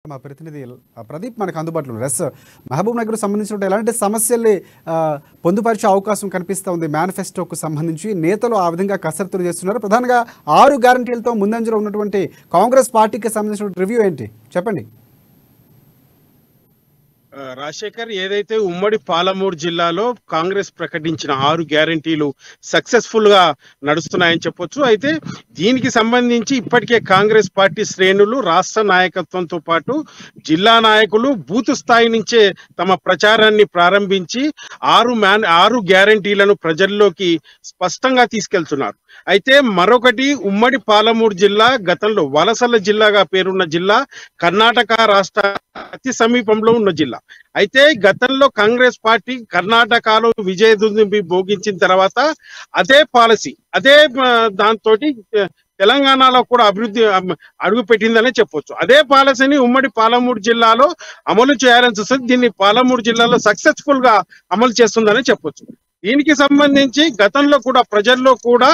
మా ప్రతినిధి ప్రదీప్ మనకు అందుబాటులో ఉన్నారు. మహబూబ్ నగర్ సంబంధించిన ఎలాంటి సమస్యల్ని పొందుపరిచే అవకాశం కనిపిస్తూ ఉంది? మేనిఫెస్టోకు సంబంధించి నేతలు ఆ విధంగా కసరత్తులు చేస్తున్నారు. ప్రధానంగా 6 గ్యారంటీలతో ముందంజలో ఉన్నటువంటి కాంగ్రెస్ పార్టీకి సంబంధించిన రివ్యూ ఏంటి చెప్పండి. రాజశేఖర్, ఏదైతే ఉమ్మడి పాలమూరు జిల్లాలో కాంగ్రెస్ ప్రకటించిన 6 గ్యారంటీలు సక్సెస్ఫుల్ గా నడుస్తున్నాయని చెప్పొచ్చు. అయితే దీనికి సంబంధించి ఇప్పటికే కాంగ్రెస్ పార్టీ శ్రేణులు, రాష్ట్ర నాయకత్వంతో పాటు జిల్లా నాయకులు బూత్ స్థాయి నుంచే తమ ప్రచారాన్ని ప్రారంభించి 6 గ్యారంటీలను ప్రజల్లోకి స్పష్టంగా తీసుకెళ్తున్నారు. అయితే మరొకటి, ఉమ్మడి పాలమూరు జిల్లా గతంలో వలసల జిల్లాగా పేరున్న జిల్లా, కర్ణాటక రాష్ట్ర అతి సమీపంలో ఉన్న జిల్లా. అయితే గతంలో కాంగ్రెస్ పార్టీ కర్ణాటకలో విజయదుందుబి భోగించిన తర్వాత అదే పాలసీ, అదే దాంతో తెలంగాణలో కూడా అభివృద్ధి అడుగు పెట్టిందనే చెప్పొచ్చు. అదే పాలసీని ఉమ్మడి పాలమూరు జిల్లాలో అమలు చేయాలని చూస్తుంది. దీన్ని పాలమూరు జిల్లాలో సక్సెస్ఫుల్ గా అమలు చేస్తుందని చెప్పొచ్చు. దీనికి సంబంధించి గతంలో కూడా ప్రజల్లో కూడా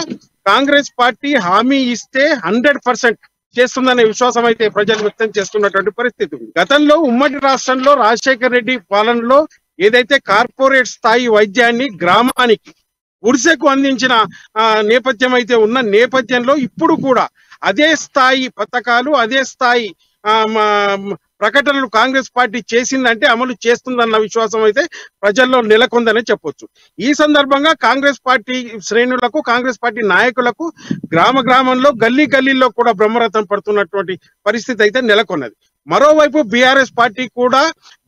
కాంగ్రెస్ పార్టీ హామీ ఇస్తే 100% చేస్తుందనే విశ్వాసం అయితే ప్రజలు వ్యక్తం చేస్తున్నటువంటి పరిస్థితి ఉంది. గతంలో ఉమ్మడి రాష్ట్రంలో రాజశేఖర్ రెడ్డి పాలనలో ఏదైతే కార్పొరేట్ స్థాయి వైద్యాన్ని గ్రామానికి గుడిసెకు అందించిన నేపథ్యం అయితే ఉన్న నేపథ్యంలో ఇప్పుడు కూడా అదే స్థాయి పథకాలు, అదే స్థాయి ప్రకటనలు కాంగ్రెస్ పార్టీ చేసిందంటే అమలు చేస్తుందన్న విశ్వాసం అయితే ప్రజల్లో నెలకొందని చెప్పొచ్చు. ఈ సందర్భంగా కాంగ్రెస్ పార్టీ శ్రేణులకు, కాంగ్రెస్ పార్టీ నాయకులకు గ్రామంలో గల్లీలో కూడా బ్రహ్మరథం పడుతున్నటువంటి పరిస్థితి అయితే నెలకొన్నది. మరోవైపు బీఆర్ఎస్ పార్టీ కూడా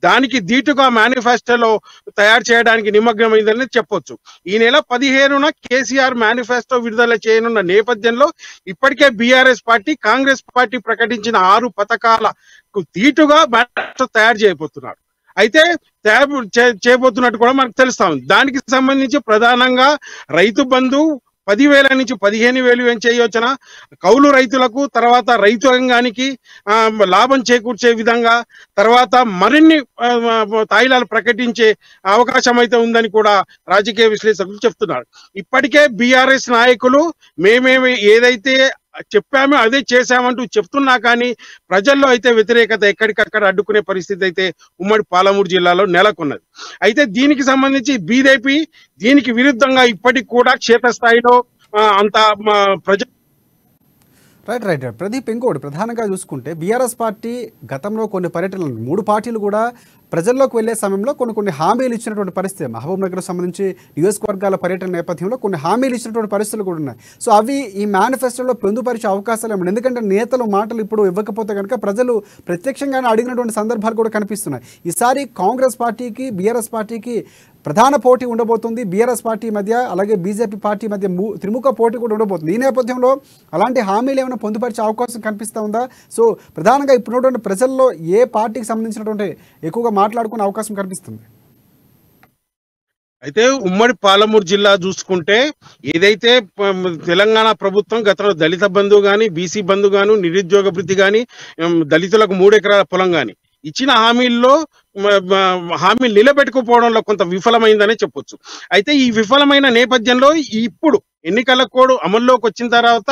దానికి ధీటుగా మేనిఫెస్టోలో తయారు చేయడానికి నిమగ్నమైందని చెప్పొచ్చు. ఈ నెల 15న కేసీఆర్ మేనిఫెస్టో విడుదల చేయనున్న నేపథ్యంలో ఇప్పటికే బీఆర్ఎస్ పార్టీ, కాంగ్రెస్ పార్టీ ప్రకటించిన 6 పథకాలకు ధీటుగా మేనిఫెస్టో తయారు చేయబోతున్నారు. అయితే చేయబోతున్నట్టు కూడా మనకు తెలుస్తా ఉంది. దానికి సంబంధించి ప్రధానంగా రైతు బంధు 10,000 నుంచి 15,000 చేయవచ్చున, కౌలు రైతులకు, తర్వాత రైతు రంగానికి లాభం చేకూర్చే విధంగా, తర్వాత మరిన్ని తాయిలాలు ప్రకటించే అవకాశం అయితే ఉందని కూడా రాజకీయ విశ్లేషకులు చెప్తున్నారు. ఇప్పటికే బీఆర్ఎస్ నాయకులు మేమేమి ఏదైతే చెప్పామో అదే చేశామంటూ చెప్తున్నా కానీ ప్రజల్లో అయితే వ్యతిరేకత ఎక్కడికక్కడ అడ్డుకునే పరిస్థితి అయితే ఉమ్మడి పాలమూరు జిల్లాలో నెలకొన్నది. అయితే దీనికి సంబంధించి బీజేపీ దీనికి విరుద్ధంగా ఇప్పటికి కూడా క్షేత్రస్థాయిలో అంత రైట్ ప్రదీప్, ఇంకోటి ప్రధానంగా చూసుకుంటే బీఆర్ఎస్ పార్టీ గతంలో కొన్ని పర్యటనలు 3 పార్టీలు కూడా ప్రజల్లోకి వెళ్లే సమయంలో కొన్ని హామీలు ఇచ్చినటువంటి పరిస్థితి, మహబూబ్ నగర్ సంబంధించి నియోజకవర్గాల పర్యటన నేపథ్యంలో కొన్ని హామీలు ఇచ్చినటువంటి పరిస్థితులు కూడా ఉన్నాయి. సో అవి ఈ మేనిఫెస్టోలో పొందుపరిచే అవకాశాలు ఏమన్నా? ఎందుకంటే నేతలు మాటలు ఇప్పుడు ఇవ్వకపోతే కనుక ప్రజలు ప్రత్యక్షంగానే అడిగినటువంటి సందర్భాలు కూడా కనిపిస్తున్నాయి. ఈసారి కాంగ్రెస్ పార్టీకి బీఆర్ఎస్ పార్టీకి ప్రధాన పోటీ ఉండబోతుంది. బీఆర్ఎస్ పార్టీ మధ్య, అలాగే బీజేపీ పార్టీ మధ్య త్రిముఖ పోటీ కూడా ఉండబోతుంది. ఈ నేపథ్యంలో అలాంటి హామీలు ఏమైనా పొందుపరిచే అవకాశం కనిపిస్తూ ఉందా? సో ప్రధానంగా ఇప్పుడున్నటువంటి ప్రజల్లో ఏ పార్టీకి సంబంధించినటువంటి ఎక్కువగా మాట్లాడుకునే అవకాశం కనిపిస్తుంది? అయితే ఉమ్మడి పాలమూరు జిల్లా చూసుకుంటే ఏదైతే తెలంగాణ ప్రభుత్వం గతంలో దళిత బంధు గాని, బీసీ బంధు గాను, నిరుద్యోగ భృతి గాని, దళితులకు 3 ఎకరాల పొలం గాని ఇచ్చిన హామీల్లో హామీలు నిలబెట్టుకుపోవడంలో కొంత విఫలమైందనే చెప్పొచ్చు. అయితే ఈ విఫలమైన నేపథ్యంలో ఇప్పుడు ఎన్నికల కోడ్ అమల్లోకి వచ్చిన తర్వాత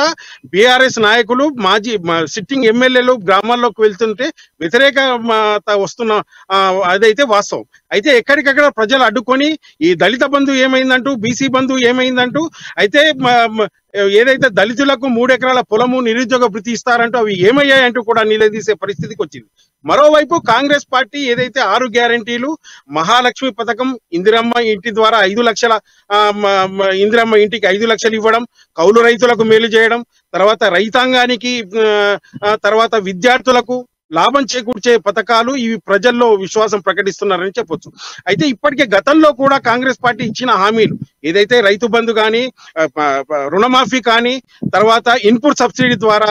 బీఆర్ఎస్ నాయకులు, మాజీ సిట్టింగ్ ఎమ్మెల్యేలు గ్రామాల్లోకి వెళ్తుంటే వ్యతిరేకత వస్తున్న అదైతే వాస్తవం. అయితే ఎక్కడికక్కడ ప్రజలు అడ్డుకొని ఈ దళిత బంధు ఏమైందంటూ, బీసీ బంధు ఏమైందంటూ, అయితే ఏదైతే దళితులకు 3 ఎకరాల పొలము, నిరుద్యోగ భృతి ఇస్తారంటూ అవి ఏమయ్యాయంటూ కూడా నిలదీసే పరిస్థితికి వచ్చింది. మరోవైపు కాంగ్రెస్ పార్టీ ఏదైతే 6 గ్యారంటీలు, మహాలక్ష్మి పథకం, ఇందిరమ్మ ఇంటి ద్వారా 5 లక్షల ఇందిరమ్మ ఇంటికి 5 లక్షలు ఇవ్వడం, కౌలు రైతులకు మేలు చేయడం, తర్వాత రైతాంగానికి, తర్వాత విద్యార్థులకు లాభం చేకూర్చే పథకాలు, ఇవి ప్రజల్లో విశ్వాసం ప్రకటిస్తున్నారని చెప్పొచ్చు. అయితే ఇప్పటికే గతంలో కూడా కాంగ్రెస్ పార్టీ ఇచ్చిన హామీలు ఏదైతే రైతు బంధు కానీ, రుణమాఫీ కానీ, తర్వాత ఇన్పుట్ సబ్సిడీ ద్వారా